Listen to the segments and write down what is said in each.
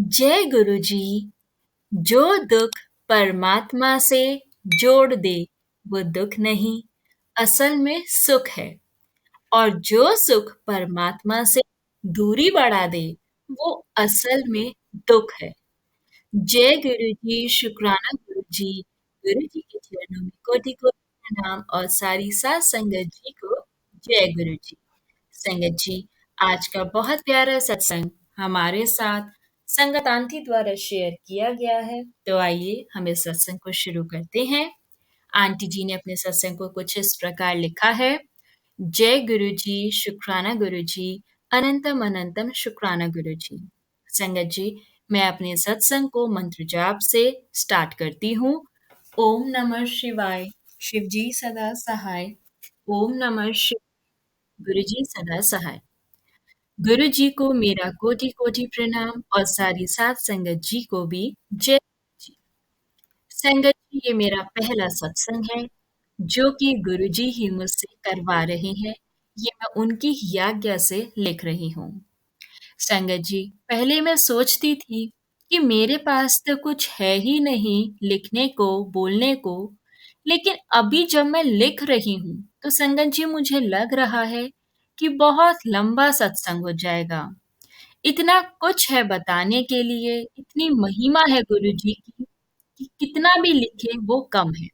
जय गुरु जी। जो दुख परमात्मा से जोड़ दे वो दुख नहीं, असल में सुख है। और जो सुख परमात्मा से दूरी बढ़ा दे वो असल में दुख है। जय गुरु जी, शुक्राना गुरु जी। गुरु जी के चरणों में कोटि कोटि प्रणाम और सारी साध संगत जी को जय गुरु जी। संगत जी, आज का बहुत प्यारा सत्संग हमारे साथ संगत आंटी द्वारा शेयर किया गया है। तो आइए हम इस सत्संग को शुरू करते हैं। आंटी जी ने अपने सत्संग को कुछ इस प्रकार लिखा है। जय गुरु जी, शुक्राना गुरु जी, अनंतम अनंतम शुक्राना गुरु जी। संगत जी, मैं अपने सत्संग को मंत्र जाप से स्टार्ट करती हूँ। ओम नमः शिवाय, शिव जी सदा सहाय। ओम नमः शिव, गुरु जी सदा सहाय। गुरु जी को मेरा कोटि कोटि प्रणाम और सारी साध संगत जी को भी जय जी। संगत जी, ये मेरा पहला सत्संग है जो कि गुरु जी ही मुझसे करवा रहे हैं। ये मैं उनकी ही आज्ञा से लिख रही हूँ। संगत जी, पहले मैं सोचती थी कि मेरे पास तो कुछ है ही नहीं लिखने को, बोलने को। लेकिन अभी जब मैं लिख रही हूँ तो संगत जी मुझे लग रहा है कि बहुत लंबा सत्संग हो जाएगा। इतना कुछ है बताने के लिए, इतनी महिमा है गुरु जी की कि कितना भी लिखे वो कम है।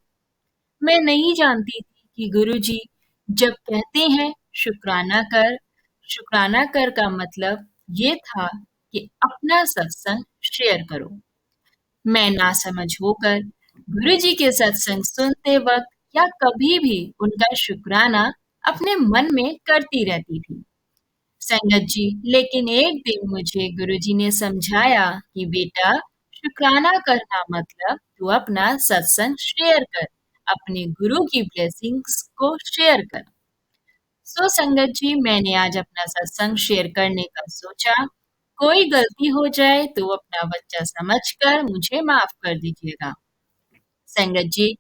मैं नहीं जानती थी कि गुरुजी जब कहते हैं शुक्राना कर, शुक्राना कर का मतलब ये था कि अपना सत्संग शेयर करो। मैं नासमझ होकर गुरुजी के सत्संग सुनते वक्त या कभी भी उनका शुक्राना अपने मन में करती रहती थी। संगत जी, लेकिन एक दिन मुझे गुरुजी ने समझाया कि बेटा, शुक्राना करना मतलब तू अपना सत्संग शेयर कर, अपने गुरु की ब्लेसिंग्स को शेयर कर। सो संगत जी, मैंने आज अपना सत्संग शेयर करने का सोचा। कोई गलती हो जाए तो अपना बच्चा समझकर मुझे माफ कर दीजिएगा। संगत जी,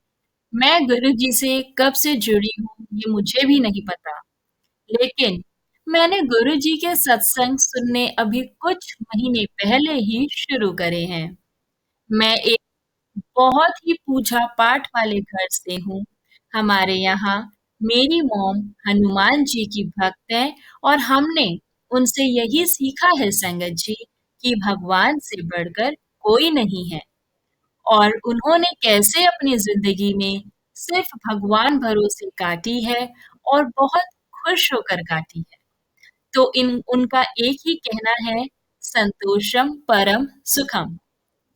मैं गुरु जी से कब से जुड़ी हूँ ये मुझे भी नहीं पता, लेकिन मैंने गुरुजी के सत्संग सुनने अभी कुछ महीने पहले ही शुरू करे हैं। मैं एक बहुत ही पूजा पाठ वाले घर से हूँ। हमारे यहाँ मेरी मॉम हनुमान जी की भक्त है और हमने उनसे यही सीखा है संगत जी कि भगवान से बढ़कर कोई नहीं है। और उन्होंने कैसे अपनी जिंदगी में सिर्फ भगवान भरोसे काटी है और बहुत खुश होकर काटी है। तो इन उनका एक ही कहना है, संतोषम परम सुखम।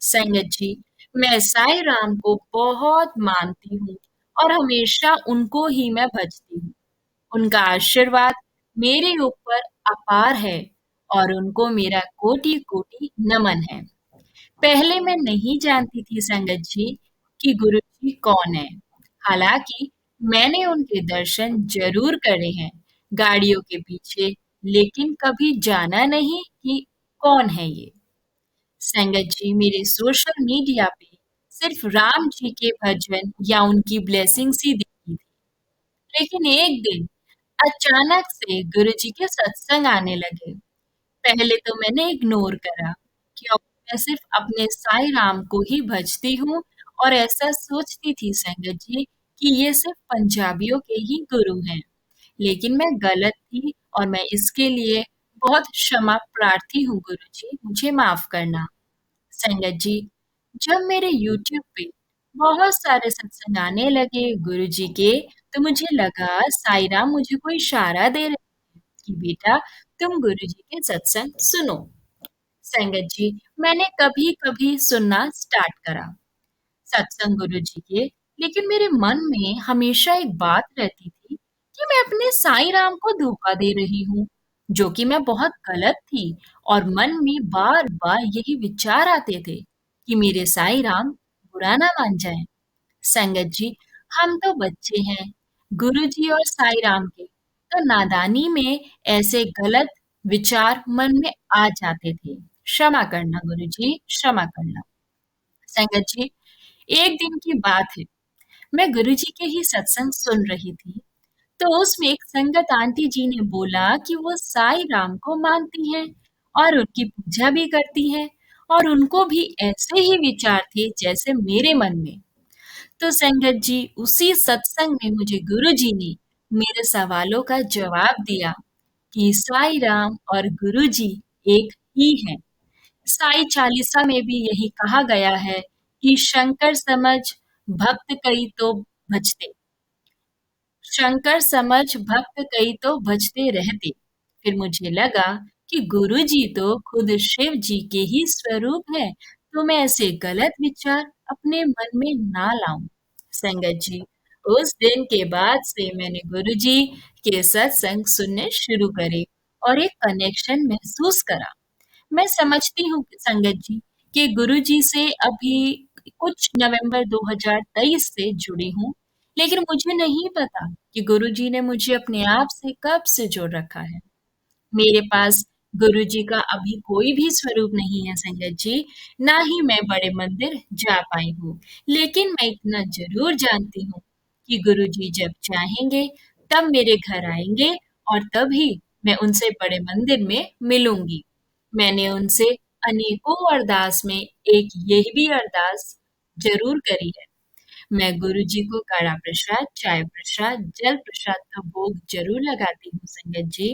संगत जी, मैं साईं राम को बहुत मानती हूँ और हमेशा उनको ही मैं भजती हूँ। उनका आशीर्वाद मेरे ऊपर अपार है और उनको मेरा कोटि कोटि नमन है। पहले मैं नहीं जानती थी संगत जी कि गुरु जी कौन है। हालांकि मैंने उनके दर्शन जरूर करे हैं गाड़ियों के पीछे, लेकिन कभी जाना नहीं कि कौन है ये। संगत जी, मेरे सोशल मीडिया पे सिर्फ राम जी के भजन या उनकी ब्लेसिंग्स ही दिखती थी। लेकिन एक दिन अचानक से गुरु जी के सत्संग आने लगे। पहले तो मैंने इग्नोर करा कि अब मैं सिर्फ अपने साईं राम को ही भजती हूँ और ऐसा सोचती थी संगत जी कि ये सिर्फ पंजाबियों के ही गुरु हैं। लेकिन मैं गलत थी और मैं इसके लिए बहुत क्षमा प्रार्थी हूँ गुरु जी, मुझे माफ करना। संगत जी, जब मेरे यूट्यूब पे बहुत सारे सत्संग आने लगे गुरु जी के, तो मुझे लगा साईं राम मुझे कोई इशारा दे रहे कि बेटा, तुम गुरु जी के सत्संग सुनो। संगत जी, मैंने कभी-कभी सुनना स्टार्ट करा सत्संग गुरु जी के, लेकिन मेरे मन में हमेशा एक बात रहती थी कि मैं अपने साईं राम को धोखा दे रही हूँ, जो कि मैं बहुत गलत थी। और मन में बार-बार यही विचार आते थे कि मेरे साईं राम बुरा ना मान जाएं। संगत जी, हम तो बच्चे हैं, गुरु जी और साईं राम के, तो नादानी में ऐसे गलत विचार मन में आ जाते थे। क्षमा करना गुरु जी, क्षमा करना। संगत जी, एक दिन की बात है, मैं गुरुजी के ही सत्संग सुन रही थी, तो उसमें एक संगत आंटी जी ने बोला कि वो साईं राम को मानती हैं और उनकी पूजा भी करती हैं और उनको भी ऐसे ही विचार थे जैसे मेरे मन में। तो संगत जी, उसी सत्संग में मुझे गुरुजी ने मेरे सवालों का जवाब दिया कि साईं राम और गुरुजी एक ही हैं। साई चालीसा में भी यही कहा गया है कि शंकर समझ भक्त कई तो भजते, शंकर समझ भक्त कई तो भजते रहते। फिर मुझे लगा कि गुरुजी तो खुद शिव जी के ही स्वरूप है, तो मैं ऐसे गलत विचार अपने मन में ना लाऊं। संगत जी, उस दिन के बाद से मैंने गुरुजी के सत्संग सुनने शुरू करे और एक कनेक्शन महसूस करा। मैं समझती हूँ संगत जी कि गुरुजी से अभी कुछ नवंबर 2023 से जुड़ी हूँ, लेकिन मुझे नहीं पता कि गुरुजी ने मुझे अपने आप से कब से जोड़ रखा है। मेरे पास गुरुजी का अभी कोई भी स्वरूप नहीं है संगत जी, ना ही मैं बड़े मंदिर जा पाई हूँ। लेकिन मैं इतना ज़रूर जानती हूँ कि गुरुजी जब चाहेंगे तब मेरे घर आएँगे और तभी मैं उनसे बड़े मंदिर में मिलूँगी। मैंने उनसे अनेकों अरदास में एक ये भी अरदास ज़रूर करी है। मैं गुरुजी को कड़ा प्रसाद, चाय प्रसाद, जल प्रसाद का भोग ज़रूर लगाती हूँ संगत जी।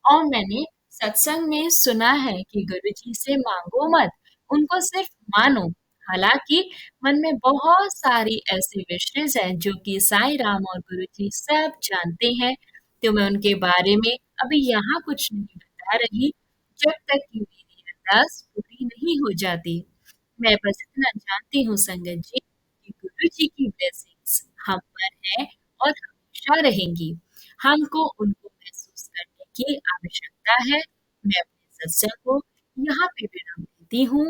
और मैंने सत्संग में सुना है कि गुरुजी से मांगो मत, उनको सिर्फ मानो। हालांकि मन में बहुत सारी ऐसी विशेष हैं जो कि साईं राम और गुरुजी सब जानते हैं, तो मैं उनके बारे में अभी यहाँ कुछ नहीं बता रही, जब तक कि मेरी अरदास पूरी नहीं हो जाती। मैं बस इतना जानती हूँ संगत जी कि गुरुजी की ब्लेसिंग्स हम पर है और हमेशा रहेंगी। हमको उनको महसूस करने की आवश्यकता है। मैं अपने सत्संग को यहाँ पे विराम देती हूँ।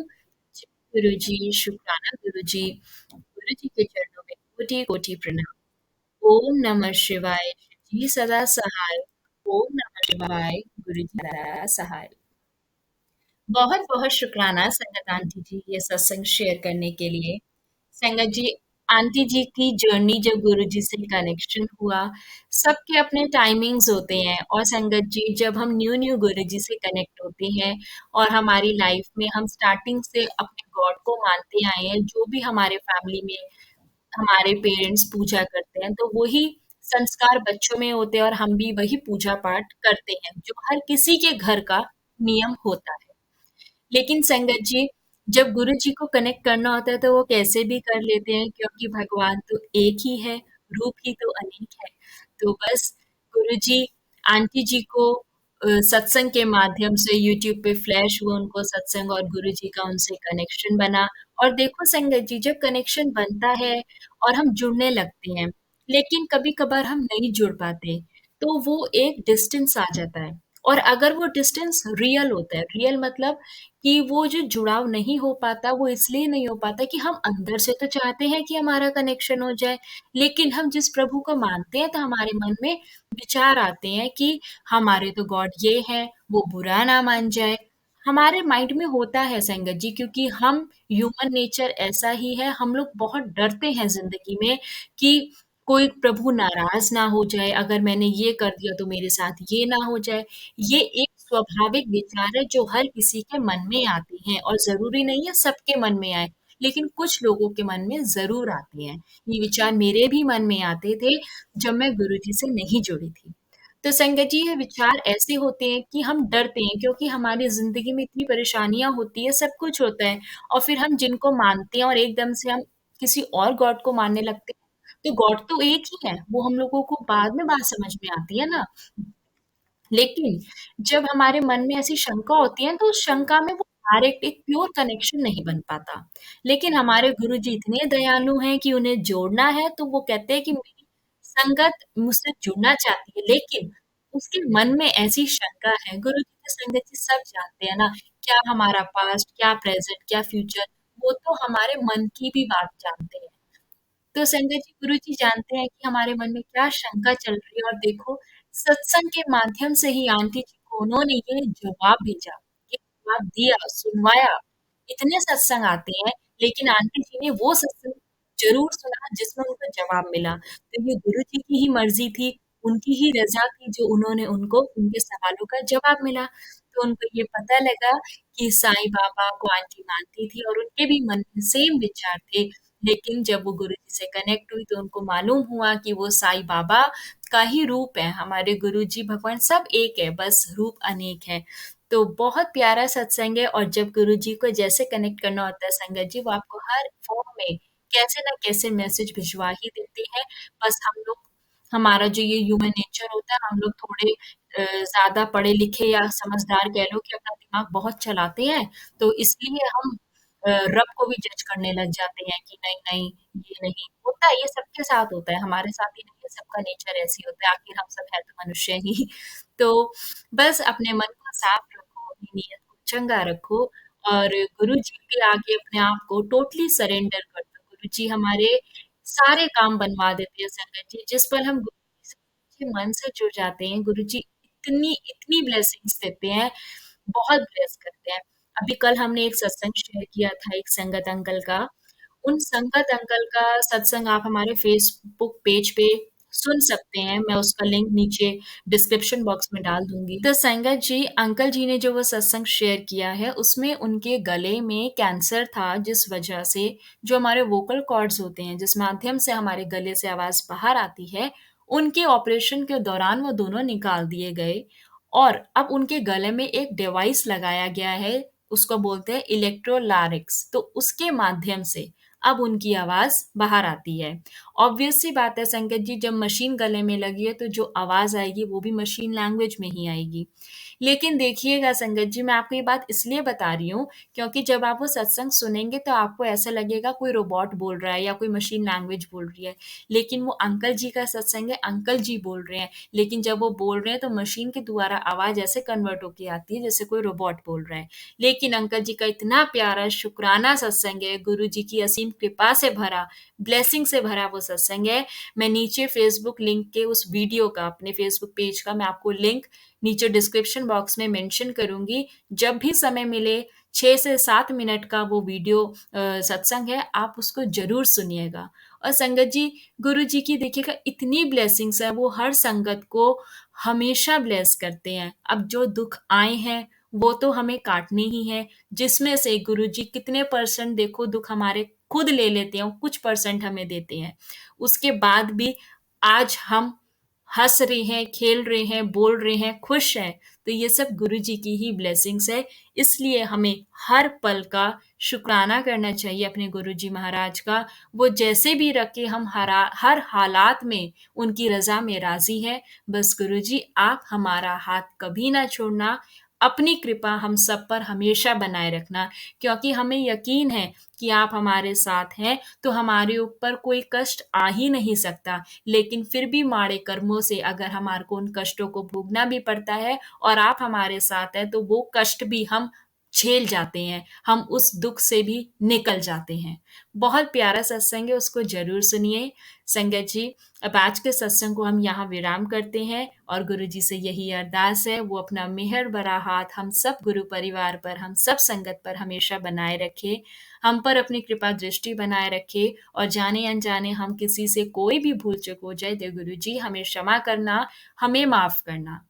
जय गुरुजी, शुक्राना गुरुजी। गुरुजी के चरणों में कोटि-कोटि प्रणाम। ओम नमः शिवाय। जी सदा सहाय। ओम नमः शिवाय। गुरुजी सदा सहाय। बहुत-बहुत शुक्राना संगत आंटी जी ये सत्संग शेयर करने के लिए। संगत जी, आंटी जी की जर्नी जब गुरुजी से कनेक्शन हुआ, सबके अपने टाइमिंग्स होते हैं और संगत जी जब हम न्यू-न्यू गुरुजी से कनेक्ट होते हैं और हमारी लाइफ में हम स्टार्टिंग से अपने गॉड को मानते आए हैं, जो भी हमारे फैमिली में हमारे पेरेंट्स पूजा करते हैं, तो वही संस्कार बच्चों में होते हैं और हम भी वही पूजा पाठ करते हैं, जो हर किसी के घर का नियम होता है। लेकिन संगत जी, जब गुरु जी को कनेक्ट करना होता है तो वो कैसे भी कर लेते हैं क्योंकि भगवान तो एक ही है, रूप ही तो अनेक है। तो बस गुरु जी, आंटी जी को सत्संग के माध्यम से यूट्यूब पे फ्लैश हुआ उनको सत्संग और गुरु जी का उनसे कनेक्शन बना और देखो संगत जी जब कनेक्शन बनता है और हम जुड़ने लगते हैं, लेकिन कभी-कभार हम नहीं जुड़ पाते, तो वो एक डिस्टेंस आ जाता है और अगर वो डिस्टेंस रियल होता है, रियल मतलब कि वो जो जुड़ाव नहीं हो पाता, वो इसलिए नहीं हो पाता कि हम अंदर से तो चाहते हैं कि हमारा कनेक्शन हो जाए, लेकिन हम जिस प्रभु को मानते हैं, तो हमारे मन में विचार आते हैं कि हमारे तो गॉड ये हैं, वो बुरा ना मान जाए। हमारे माइंड में होता है संगत जी क्योंकि हम ह्यूमन नेचर ऐसा ही है, हम लोग बहुत डरते हैं ज़िंदगी में कि कोई प्रभु नाराज़ ना हो जाए, अगर मैंने ये कर दिया तो मेरे साथ ये ना हो जाए। ये एक स्वाभाविक विचार है जो हर किसी के मन में आती हैं और ज़रूरी नहीं है सबके मन में आए, लेकिन कुछ लोगों के मन में ज़रूर आती हैं। ये विचार मेरे भी मन में आते थे जब मैं गुरुजी से नहीं जुड़ी थी। तो संगत जी ये विचार ऐसे होते हैं कि हम डरते हैं क्योंकि हमारी ज़िंदगी में इतनी परेशानियाँ होती है, सब कुछ होता है और फिर हम जिनको मानते हैं और एकदम से हम किसी और गॉड को मानने लगते हैं, तो गॉड तो एक ही है, वो हम लोगों को बाद में बात समझ में आती है ना। लेकिन जब हमारे मन में ऐसी शंका होती है तो उस शंका में वो डायरेक्ट एक प्योर कनेक्शन नहीं बन पाता। लेकिन हमारे गुरुजी इतने दयालु हैं कि उन्हें जोड़ना है तो वो कहते हैं कि मेरी संगत मुझसे जुड़ना चाहती है, लेकिन उसके मन में ऐसी शंका है, गुरुजी तो संगत जी सब जानते हैं ना, क्या हमारा पास्ट, क्या प्रेज़ेंट, क्या फ्यूचर, वो तो हमारे मन की भी बात जानते हैं। तो संजय जी, गुरुजी जानते हैं कि हमारे मन में क्या शंका चल रही है और देखो सत्संग के माध्यम से ही आंटी जी को उन्होंने ये जवाब भेजा, ये जवाब दिया, सुनवाया। इतने सत्संग आते हैं, लेकिन आंटी जी ने वो सत्संग ज़रूर सुना जिसमें उनको जवाब मिला। तो ये गुरुजी की ही मर्ज़ी थी, उनकी ही रज़ा थी जो उन्होंने उनको उनके सवालों का जवाब मिला। तो उनको ये पता लगा कि साईं बाबा को आंटी मानती थी और उनके भी मन में सेम विचार थे। लेकिन जब वो गुरुजी से कनेक्ट हुई तो उनको मालूम हुआ कि वो साईं बाबा का ही रूप है, हमारे गुरुजी भगवान सब एक है, बस रूप अनेक है। तो बहुत प्यारा सत्संग है और जब गुरुजी को जैसे कनेक्ट करना होता है संगत जी, वो आपको हर फ़ॉर्म में कैसे न कैसे मैसेज भिजवा ही देते हैं। बस हम लोग हमारा जो ये ह्यूमन नेचर होता है, हम लोग थोड़े ज़्यादा पढ़े-लिखे या समझदार कह लो कि अपना दिमाग बहुत चलाते हैं, तो इसलिए हम रब को भी जज करने लग जाते हैं कि नहीं, नहीं, ये नहीं। होता है, ये सबके साथ होता है, हमारे साथ ही नहीं है, सबका नेचर ऐसे ही होता है, आखिर हम सब हैं तो मनुष्य ही। तो बस अपने मन को साफ रखो, अपनी नीयत को चंगा रखो और गुरु जी के आगे अपने आप को टोटली सरेंडर कर दो। गुरु जी हमारे सारे काम बनवा देते हैं संगत जी। जिस पल हम गुरु जी से सच्चे मन से जुड़ जाते हैं, गुरु जी इतनी इतनी ब्लेसिंग्स देते हैं, बहुत ब्लेस करते हैं। अभी कल हमने एक सत्संग शेयर किया था एक संगत अंकल का। उन संगत अंकल का सत्संग आप हमारे फेसबुक पेज पे सुन सकते हैं। मैं उसका लिंक नीचे डिस्क्रिप्शन बॉक्स में डाल दूँगी। तो संगत जी, अंकल जी ने जो वो सत्संग शेयर किया है, उसमें उनके गले में कैंसर था, जिस वजह से जो हमारे वोकल कॉर्ड्स होते हैं, जिस माध्यम से हमारे गले से आवाज़ बाहर आती है, उनके ऑपरेशन के दौरान वो दोनों निकाल दिए गए और अब उनके गले में एक डिवाइस लगाया गया है, उसको बोलते हैं इलेक्ट्रोलारिक्स। तो उसके माध्यम से अब उनकी आवाज़ बाहर आती है। ऑब्वियस सी बात है संगत जी, जब मशीन गले में लगी है तो जो आवाज़ आएगी वो भी मशीन लैंग्वेज में ही आएगी। लेकिन देखिएगा संगत जी, मैं आपको ये बात इसलिए बता रही हूँ क्योंकि जब आप वो सत्संग सुनेंगे तो आपको ऐसा लगेगा कोई रोबोट बोल रहा है या कोई मशीन लैंग्वेज बोल रही है। लेकिन वो अंकल जी का सत्संग है, अंकल जी बोल रहे हैं। लेकिन जब वो बोल रहे हैं तो मशीन के द्वारा आवाज़ ऐसे कन्वर्ट होके आती है जैसे कोई रोबोट बोल रहा है। लेकिन अंकल जी का इतना प्यारा शुकराना सत्संग है, गुरु जी की असीम कृपा से भरा, ब्लेसिंग से भरा वो सत्संग है। मैं नीचे फेसबुक लिंक के उस वीडियो का, अपने फेसबुक पेज का मैं आपको लिंक नीचे डिस्क्रिप्शन बॉक्स में मेंशन करूँगी। जब भी समय मिले 6 से 7 मिनट का वो वीडियो सत्संग है, आप उसको ज़रूर सुनिएगा। और संगत जी, गुरु जी की देखिएगा इतनी ब्लेसिंग्स है, वो हर संगत को हमेशा ब्लेस करते हैं। अब जो दुःख आए हैं, वो तो हमें काटने ही हैं, जिसमें से गुरु जी कितने परसेंट देखो दुःख हमारे खुद ले लेते हैं, कुछ परसेंट हमें देते हैं। उसके बाद भी आज हम हँस रहे हैं, खेल रहे हैं, बोल रहे हैं, खुश हैं, तो ये सब गुरु जी की ही ब्लेसिंग्स है। इसलिए हमें हर पल का शुक्राना करना चाहिए अपने गुरु जी महाराज का। वो जैसे भी रखे हम हर हालात में उनकी रज़ा में राज़ी हैं। बस गुरु जी आप हमारा हाथ कभी ना छोड़ना, अपनी कृपा हम सब पर हमेशा बनाए रखना, क्योंकि हमें यकीन है कि आप हमारे साथ हैं, तो हमारे ऊपर कोई कष्ट आ ही नहीं सकता। लेकिन फिर भी माड़े कर्मों से अगर हमारे को उन कष्टों को भोगना भी पड़ता है और आप हमारे साथ हैं, तो वो कष्ट भी हम झेल जाते हैं, हम उस दुःख से भी निकल जाते हैं। बहुत प्यारा सत्संग है, उसको ज़रूर सुनिए। संगत जी, अब आज के सत्संग को हम यहाँ विराम करते हैं और गुरु जी से यही अरदास है, वो अपना मेहर भरा हाथ हम सब गुरु परिवार पर, हम सब संगत पर हमेशा बनाए रखे, हम पर अपनी कृपा दृष्टि बनाए रखे और जाने-अनजाने हम किसी से कोई भी भूल-चूक हो जाए, तो गुरु जी हमें क्षमा करना, हमें माफ़ करना।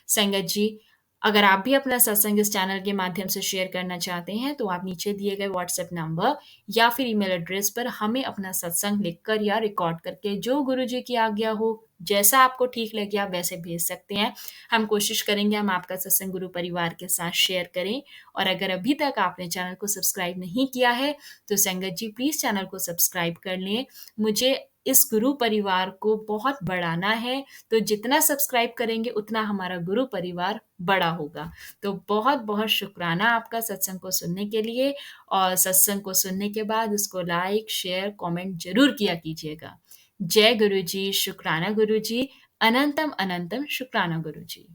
संगत जी, अगर आप भी अपना सत्संग इस चैनल के माध्यम से शेयर करना चाहते हैं, तो आप नीचे दिए गए व्हाट्सएप नंबर या फिर ईमेल एड्रेस पर हमें अपना सत्संग लिखकर या रिकॉर्ड करके जो गुरु जी की आज्ञा हो, जैसा आपको ठीक लगे आप वैसे भेज सकते हैं। हम कोशिश करेंगे हम आपका सत्संग गुरु परिवार के साथ शेयर करें और अगर अभी तक आपने चैनल को सब्सक्राइब नहीं किया है, तो संगत जी प्लीज़ चैनल को सब्सक्राइब कर लें। मुझे इस गुरु परिवार को बहुत बढ़ाना है, तो जितना सब्सक्राइब करेंगे उतना हमारा गुरु परिवार बड़ा होगा। तो बहुत-बहुत शुक्राना आपका सत्संग को सुनने के लिए और सत्संग को सुनने के बाद उसको लाइक, शेयर, कमेंट ज़रूर किया कीजिएगा। जय गुरु जी, शुक्राना गुरु जी, अनंतम अनंतम शुक्राना गुरु जी।